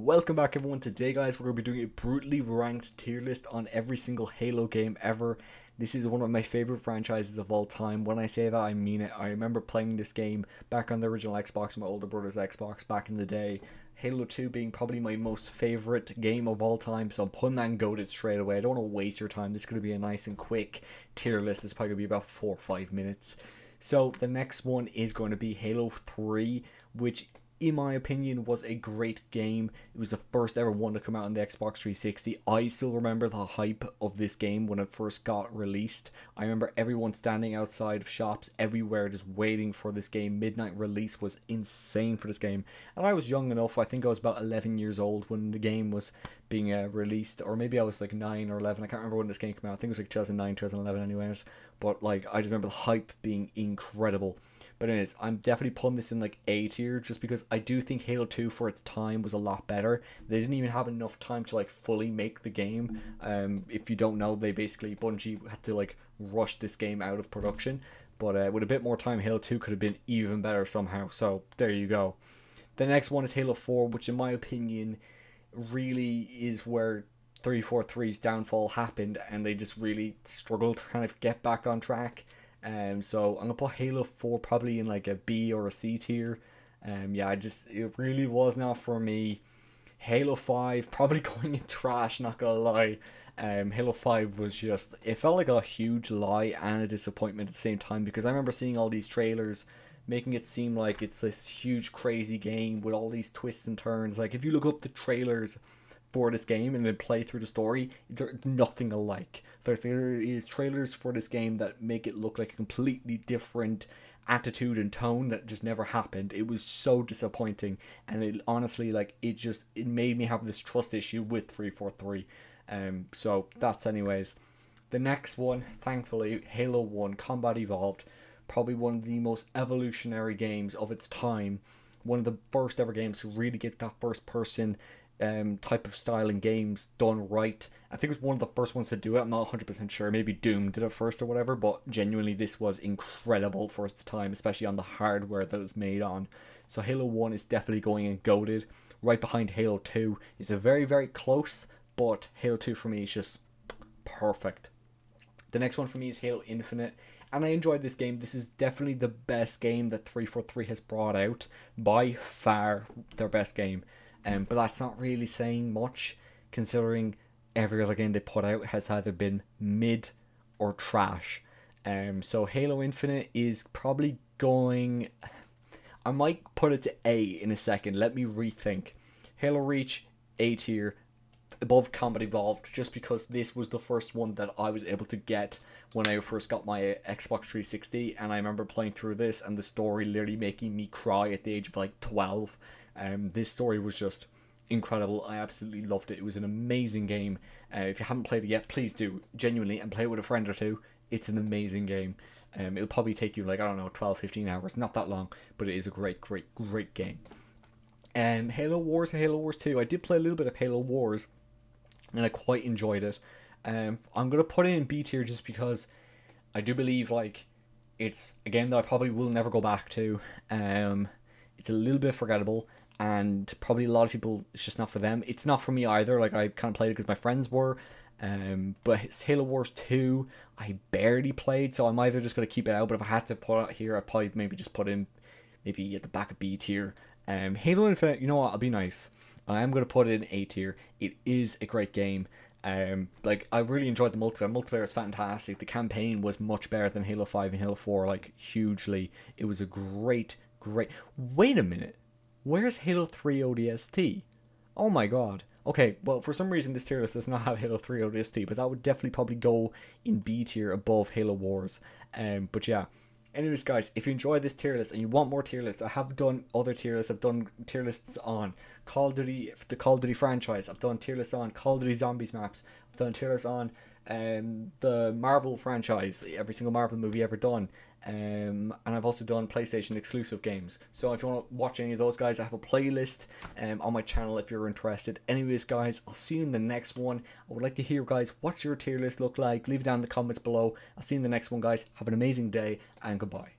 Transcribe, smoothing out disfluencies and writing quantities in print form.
Welcome back everyone. Today guys, we're going to be doing a brutally ranked tier list on every single Halo game ever. This is one of my favorite franchises of all time. When I say that, I mean it. I remember playing this game back on the original Xbox, my older brother's Xbox back in the day. Halo 2 being probably my most favorite game of all time, so I'm putting that in GOATed straight away. I don't want to waste your time. This is going to be a nice and quick tier list. It's probably going to be about 4 or 5 minutes. So the next one is going to be Halo 3, which in my opinion was a great game. It was the first ever one to come out on the Xbox 360. I still remember the hype of this game when it first got released. I remember everyone standing outside of shops everywhere just waiting for this game. Midnight release was insane for this game, and I was young enough. I think I was about 11 years old when the game was being released, or maybe I was like 9 or 11. I can't remember when this game came out. I think it was like 2009, 2011 anyways, but like I just remember the hype being incredible. But anyways, I'm definitely putting this in like A tier just because I do think Halo 2 for its time was a lot better. They didn't even have enough time to like fully make the game. If you don't know, they basically, Bungie had to like rush this game out of production. But with a bit more time, Halo 2 could have been even better somehow. So there you go. The next one is Halo 4, which in my opinion really is where 343's downfall happened, and they just really struggled to kind of get back on track. So I'm gonna put Halo 4 probably in like a B or a C tier. Yeah, it really was not for me. Halo 5 probably going in trash, not gonna lie. Halo 5 was just, it felt like a huge lie and a disappointment at the same time, because I remember seeing all these trailers making it seem like it's this huge crazy game with all these twists and turns. Like if you look up the trailers for this game and then play through the story, they're nothing alike. There is trailers for this game that make it look like a completely different attitude and tone that just never happened. It was so disappointing, and it honestly, like, it made me have this trust issue with 343. So that's anyways. The next one, thankfully, Halo 1 Combat Evolved, probably one of the most evolutionary games of its time. One of the first ever games to really get that first person type of style in games done right. I think it was one of the first ones to do it. I'm not 100% sure. Maybe Doom did it first or whatever, but genuinely this was incredible for its time, especially on the hardware that it was made on. So Halo 1 is definitely going in GOATed. Right behind Halo 2. It's a very, very close, but Halo 2 for me is just perfect. The next one for me is Halo Infinite, and I enjoyed this game. This is definitely the best game that 343 has brought out. By far their best game. But that's not really saying much, considering every other game they put out has either been mid or trash. So Halo Infinite is probably going, I might put it to A in a second. Let me rethink. Halo Reach, A tier, above Combat Evolved, just because this was the first one that I was able to get when I first got my Xbox 360, and I remember playing through this and the story literally making me cry at the age of like 12. This story was just incredible. I absolutely loved it. It was an amazing game. If you haven't played it yet, please do, genuinely, and play it with a friend or two. It's an amazing game. It'll probably take you like, I don't know, 12-15 hours, not that long, but it is a great game. Halo Wars and Halo Wars 2, I did play a little bit of Halo Wars and I quite enjoyed it. I'm going to put it in B tier just because I do believe like it's a game that I probably will never go back to. It's a little bit forgettable, and probably a lot of people, it's just not for them. It's not for me either. Like, I kind of played it because my friends were. But it's Halo Wars 2, I barely played, so I'm either just going to keep it out, but if I had to put it here, I'd probably maybe just put in maybe at the back of B tier. Halo Infinite, you know what, I'll be nice. I am going to put it in A tier. It is a great game. Like, I really enjoyed the multiplayer. Multiplayer is fantastic. The campaign was much better than Halo 5 and Halo 4, like, hugely. It was a great. Wait a minute. Where's Halo 3 ODST? Oh my god. Okay, well, for some reason this tier list does not have Halo 3 ODST, but that would definitely probably go in B tier above Halo Wars. But yeah. Anyways, guys, if you enjoy this tier list and you want more tier lists, I have done other tier lists. I've done tier lists on Call of Duty, the Call of Duty franchise. I've done tier lists on Call of Duty Zombies maps. I've done tier lists on the Marvel franchise, every single Marvel movie ever done. And I've also done PlayStation exclusive games. So if you want to watch any of those, guys, I have a playlist on my channel if you're interested. Anyways, guys, I'll see you in the next one. I would like to hear, guys, what's your tier list look like? Leave it down in the comments below. I'll see you in the next one, guys. Have an amazing day, and goodbye.